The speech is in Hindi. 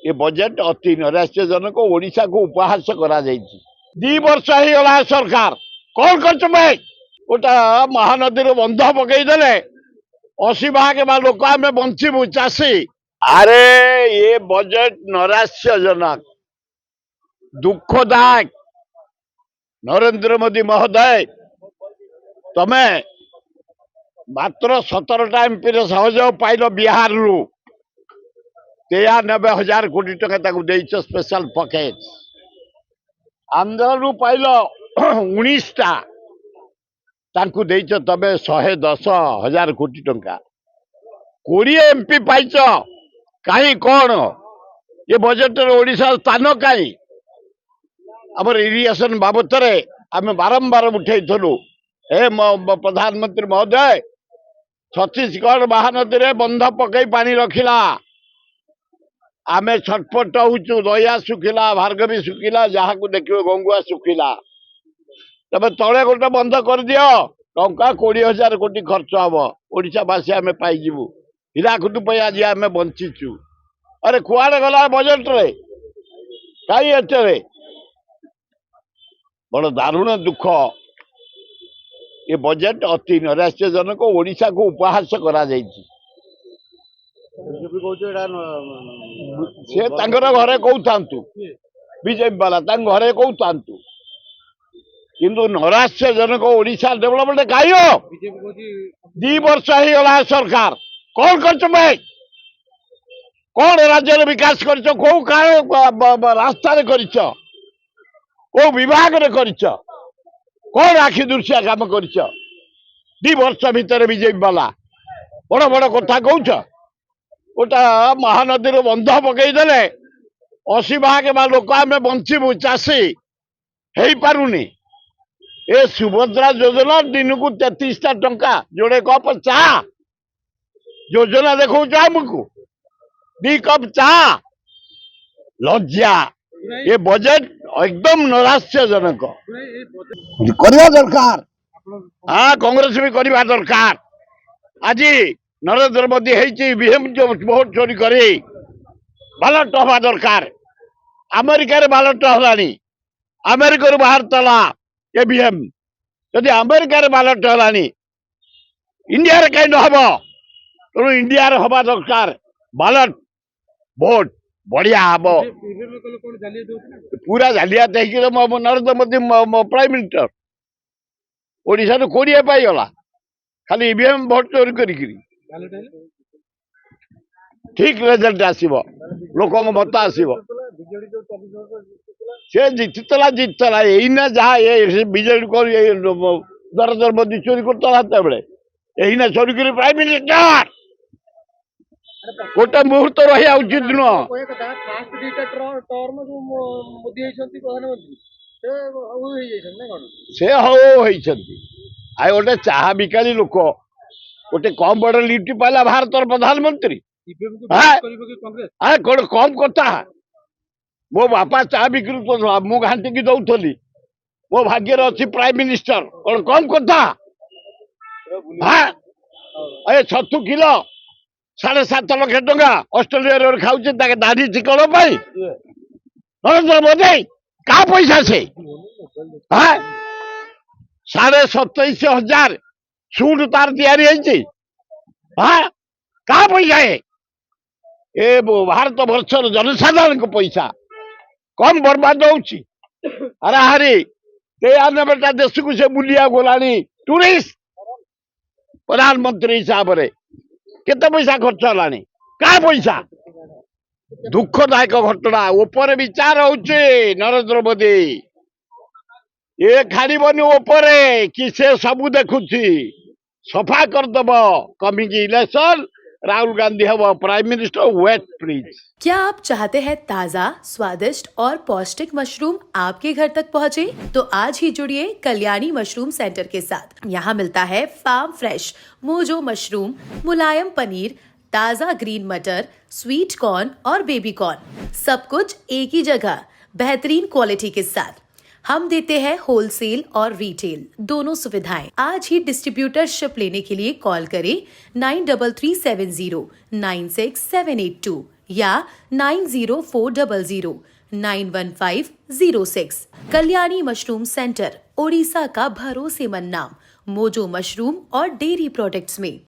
ये बजेट अति नैराश्यजनक ओडिशा को उपहास करा जायछि। 2 वर्ष ही गला सरकार कौन कर गोटा महानदी बंध पकईदे 80 भाग लोक आम बंचबू चाषी। अरे ये बजेट नैराश्यजनक दुखदायक। नरेंद्र मोदी महोदय तमे मात्र 17टा एमपी सहयोग पाइल बिहार रु 93,000 कोटी टका स्पेशल पैकेज। आंध्र रु पाइल 19टा तबे 110,000 कोटी टका 20 एमपी पाइच कहीं कौन ये बजेट ओडिशा स्थान कहीं आमर इरिगेशन बाबत आम बारंबार उठेलु। हे प्रधानमंत्री महोदय छत्तीसगढ़ महानदी रे बंध पकई पानी रखिला आमे छटपट होचु। दया सुखिला भार्गवी सुखिला जहाँ को देखिए गंगुआ सुखिला तबे तले गोटे बंध कर दियो टंका 20,000 कोटी खर्च हम ओडिशावासी आम पाइबू हीराकुद आज आम बंचीचु। अरे कुआड़े गला बजेट रे कहीं एटे बड़ दारुण दुख। ये बजेट अति नैराश्यजनक ओडिशा को उपहास करा जायछि। से घरे कहतु बीजेपी वाला घरे कहतु किंतु नैराश्यजनक ओडिशा डेवलपमेंट कहीं 2 वर्ष ही गला सरकार कौन कर कौन राज्य विकास कर रास्ता को विभाग कर कौन आखि दृश्य काम कर 2 वर्ष भितर बीजेपी वाला बड़ बड़ कथा कौच गोटा महानदी बंध पकईदे 80 भाग लोक आम बंचबू चाषी हो पारुनी। ए सुभद्रा योजना दिन को 33टा टंका जोड़े कप चा योजना देखो आमको 2 कप चा लज्जा। ये बजेट एकदम नैराश्यजनक करवा दरकार। हाँ कांग्रेस भी करवा दरकार। आज नरेंद्र मोदी बीएम जो वोट चोरी करे बालट हवा दरकार। अमेरिका रे बालट हलानी अमेरिका बाहर तला ये बीएम जदि अमेरिका रे बालट हलानी इंडिया रे कहीं न हबो तेणु इंडिया रे हवा दरकार बालट वोट बढ़िया हम पूरा जालियात नरेंद्र मोदी प्राइम मिनिस्टर ओडिशा तो 20 पाईगला खाली ईवीएम भोट चोरी कर ठीक रिजल्ट आसब लोक मत आसब से जीतला यहीना जहाँ बीजेडी को नरेंद्र मोदी चोरी करता बेले यहीना चोरी कर प्राइम मिनिस्टर गोटे मुहूर्त रहा उचित नुह। से आ गोटे चाह बिकाली लोक गोटे कम बड़ लिफ्ट पाला भारत प्रधानमंत्री कम कथा। मो बापा चाह बिक्री मु घाटी दौली मो भाग्य अच्छी प्राइम मिनिस्टर कौन कम कथा। हाँ छतु किलो 7.5 लाख टंका ऑस्ट्रेलिया खाऊे दाढ़ी चिकन नरेंद्र मोदी क्या पैसा से 27,500 सूट तार तैयारी हाँ क्या पैसा है ए भारत वर्षर जनसाधारण को पैसा कम बर्बाद होची। अरे हरी बेटा देश को से बुलिया गलानी टूरिस्ट प्रधानमंत्री हिसाब से केते पैसा खर्च हलानी क्या पैसा दुखदायक घटना ऊपर विचार होचे नरेंद्र मोदी ये खाड़बनी ऊपर कि से सबू देखुची सफा करदब कमिंग इलेक्शन राहुल गांधी हब प्राइम मिनिस्टर वेट प्लीज। क्या आप चाहते हैं ताज़ा, स्वादिष्ट और पौष्टिक मशरूम आपके घर तक पहुंचे? तो आज ही जुड़िए कल्याणी मशरूम सेंटर के साथ। यहाँ मिलता है फार्म फ्रेश मोजो मशरूम, मुलायम पनीर, ताज़ा ग्रीन मटर, स्वीट कॉर्न और बेबी कॉर्न, सब कुछ एक ही जगह बेहतरीन क्वालिटी के साथ। हम देते हैं होलसेल और रिटेल दोनों सुविधाएं। आज ही डिस्ट्रीब्यूटरशिप लेने के लिए कॉल करें 9337096782 या 9040091506। कल्याणी मशरूम सेंटर, ओडिशा का भरोसेमंद नाम, मोजो मशरूम और डेयरी प्रोडक्ट्स में।